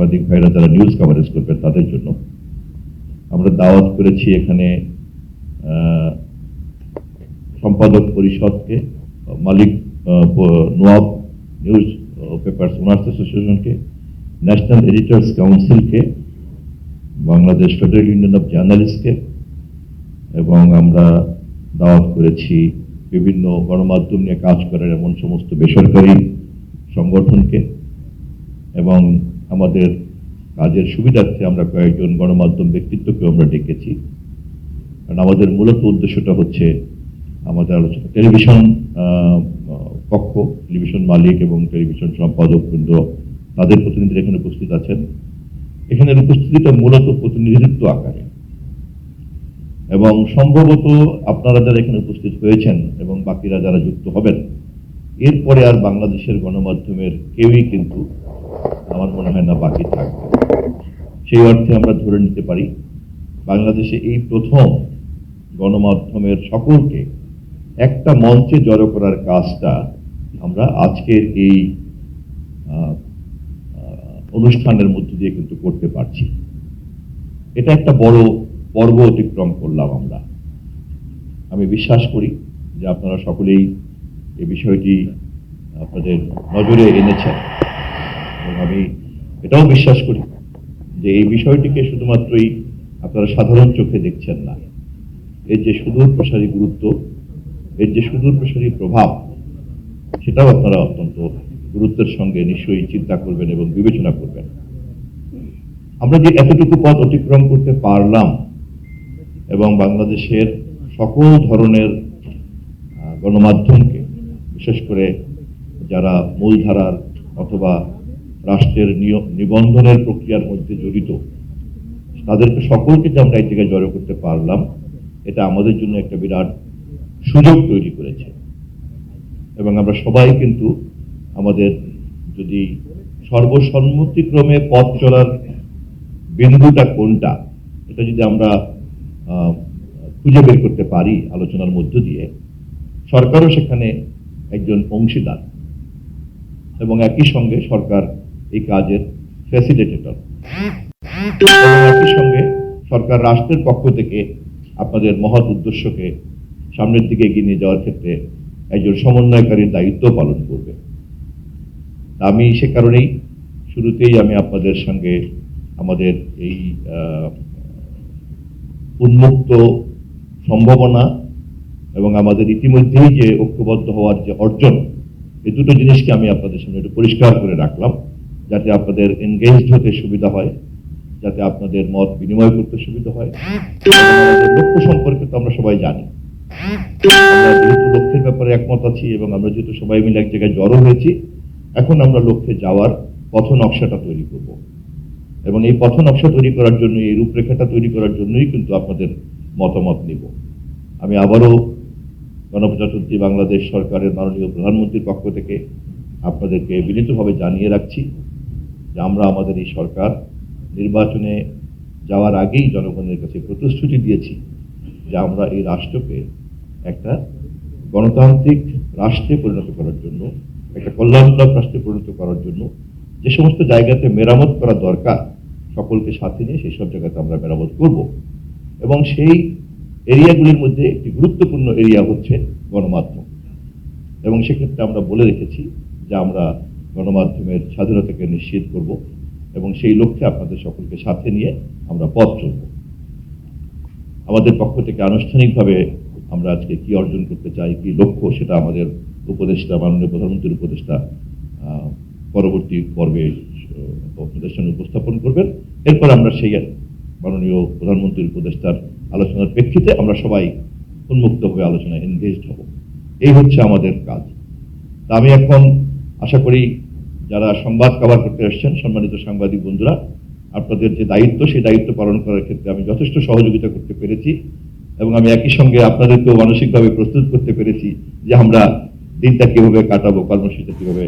সাংবাদিক ভাইরা যারা নিউজ কভারেজ করবেন তাদের জন্য আমরা দাওয়াত করেছি এখানে সম্পাদক পরিষদকে, মালিক নোয়াব নিউজ পেপারস ওনার্স অ্যাসোসিয়েশনকে, ন্যাশনাল এডিটর্স কাউন্সিলকে, বাংলাদেশ ফেডারেল ইউনিয়ন অফ জার্নালিস্টকে, এবং আমরা দাওয়াত করেছি বিভিন্ন গণমাধ্যম নিয়ে কাজ করার এমন সমস্ত বেসরকারি সংগঠনকে, এবং আমাদের কাজের সুবিধার্থে আমরা কয়েকজন গণমাধ্যম ব্যক্তিত্বকে আমরা ডেকেছি। কারণ আমাদের মূলত উদ্দেশ্যটা হচ্ছে আমাদের আলোচনা টেলিভিশন পক্ষ, টেলিভিশন মালিক এবং টেলিভিশন সম্পাদক বৃন্দ তাদের প্রতিনিধিরা এখানে উপস্থিত আছেন। এখানের উপস্থিতিটা মূলত প্রতিনিধিত্ব আকারে, এবং সম্ভবত আপনারা যারা এখানে উপস্থিত হয়েছেন এবং বাকিরা যারা যুক্ত হবেন, এরপরে আর বাংলাদেশের গণমাধ্যমের কেউই কিন্তু আমার মনে হয় না বাকি থাকবে। সেই অর্থে আমরা ধরে নিতে পারি বাংলাদেশে এই প্রথম গণমাধ্যমের সকলকে একটা মঞ্চে জড়ো করার কাজটা আমরা আজকের এই অনুষ্ঠানের মধ্য দিয়ে কিন্তু করতে পারছি। এটা একটা বড় পর্ব অতিক্রম করলাম আমরা। আমি বিশ্বাস করি যে আপনারা সকলেই এই বিষয়টি আপনাদের নজরে এনেছেন, এবং আমি এটাও বিশ্বাস করি যে এই বিষয়টিকে শুধুমাত্রই আপনারা সাধারণ চোখে দেখছেন না, এর যে সুদূর প্রসারী গুরুত্ব, এর যে সুদূর প্রসারী প্রভাব, সেটাও আপনারা অত্যন্ত গুরুত্বের সঙ্গে নিশ্চয়ই চিন্তা করবেন এবং বিবেচনা করবেন। আমরা যে এতটুকু পথ অতিক্রম করতে পারলাম এবং বাংলাদেশের সকল ধরনের গণমাধ্যমকে, বিশেষ করে যারা মূলধারার অথবা রাষ্ট্রের নিবন্ধনের প্রক্রিয়ার মধ্যে জড়িত, তাদেরকে সকলকে যে আমরা এই জায়গায় জড়ো করতে পারলাম, এটা আমাদের জন্য একটা বিরাট সুযোগ তৈরি করেছে। এবং আমরা সবাই কিন্তু আমাদের যদি সর্বসম্মতিক্রমে পথ চলার বিন্দুটা কোনটা, এটা যদি আমরা খুঁজে বের করতে পারি আলোচনার মধ্য দিয়ে, সরকারও সেখানে একজন অংশীদার, এবং একই সঙ্গে সরকার এই কাজের ফ্যাসিলিটেটর, এবং একই সঙ্গে সরকার রাষ্ট্রের পক্ষ থেকে আপনাদের মহৎ উদ্দেশ্যকে সামনের দিকে এগিয়ে নিয়ে যাওয়ার ক্ষেত্রে একজন সমন্বয়কারীর দায়িত্ব পালন করবে। আমি সে কারণেই শুরুতেই আমি আপনাদের সঙ্গে আমাদের এই উন্মুক্ত সম্ভাবনা এবং আমাদের ইতিমধ্যেই যে ঐক্যবদ্ধ হওয়ার যে অর্জন, এই দুটো জিনিসকে আমি আপনাদের সামনে একটু পরিষ্কার করে রাখলাম, যাতে আপনাদের এনগেজড হতে সুবিধা হয়, যাতে আপনাদের মত বিনিময় করতে সুবিধা হয়। আমাদের লক্ষ্য সম্পর্কে তো আমরা সবাই জানি, আমরা যেহেতু লক্ষ্যের ব্যাপারে একমত আছি এবং আমরা যেহেতু সবাই মিলে এক জায়গায় জড়ো হয়েছি, এখন আমরা লক্ষ্যে যাওয়ার পথ নকশাটা তৈরি করব, এবং এই পথ নকশা তৈরি করার জন্য, এই রূপরেখাটা তৈরি করার জন্যই কিন্তু আপনাদের মতামত নিব। আমি আবারও গণপ্রজাতন্ত্রী বাংলাদেশ সরকারের মাননীয় প্রধানমন্ত্রীর পক্ষ থেকে আপনাদেরকে বিনীতভাবে জানিয়ে রাখছি যে আমরা আমাদের এই সরকার নির্বাচনে যাওয়ার আগেই জনগণের কাছে প্রতিশ্রুতি দিয়েছি যে আমরা এই রাষ্ট্রকে একটা গণতান্ত্রিক রাষ্ট্রে পরিণত করার জন্য, একটা কল্যাণমূলক রাষ্ট্রে পরিণত করার জন্য যে সমস্ত জায়গাতে মেরামত করা দরকার, সকলকে সাথে নিয়ে সেই সব জায়গাতে আমরা মেরামত করব। এবং সেই এরিয়াগুলির মধ্যে একটি গুরুত্বপূর্ণ এরিয়া হচ্ছে গণমাধ্যম, এবং সেক্ষেত্রে আমরা বলে রেখেছি যে আমরা গণমাধ্যমের স্বাধীনতাকে নিশ্চিত করব, এবং সেই লক্ষ্যে আপনাদের সকলকে সাথে নিয়ে আমরা পথ চলব। আমাদের পক্ষ থেকে আনুষ্ঠানিকভাবে আমরা আজকে কি অর্জন করতে চাই, কি লক্ষ্য, সেটা আমাদের উপদেষ্টা, মাননীয় প্রধানমন্ত্রীর উপদেষ্টা পরবর্তী পর্বে আপনাদের সঙ্গে উপস্থাপন করবেন। এরপর আমরা সেই মাননীয় প্রধানমন্ত্রীর উপদেষ্টার আলোচনার প্রেক্ষিতে আমরা সবাই উন্মুক্তভাবে আলোচনায় এনগেজড হব। এই হচ্ছে আমাদের কাজ। তা আমি এখন আশা করি যারা সংবাদ কভার করতে আসছেন, সম্মানিত সাংবাদিক বন্ধুরা, আপনাদের যে দায়িত্ব, সেই দায়িত্ব পালন করার ক্ষেত্রে আমি যথেষ্ট সহযোগিতা করতে পেরেছি, এবং আমি একই সঙ্গে আপনাদেরকেও মানসিকভাবে প্রস্তুত করতে পেরেছি যে আমরা দিনটা কিভাবে কাটাবো, কর্মসূচিটা কিভাবে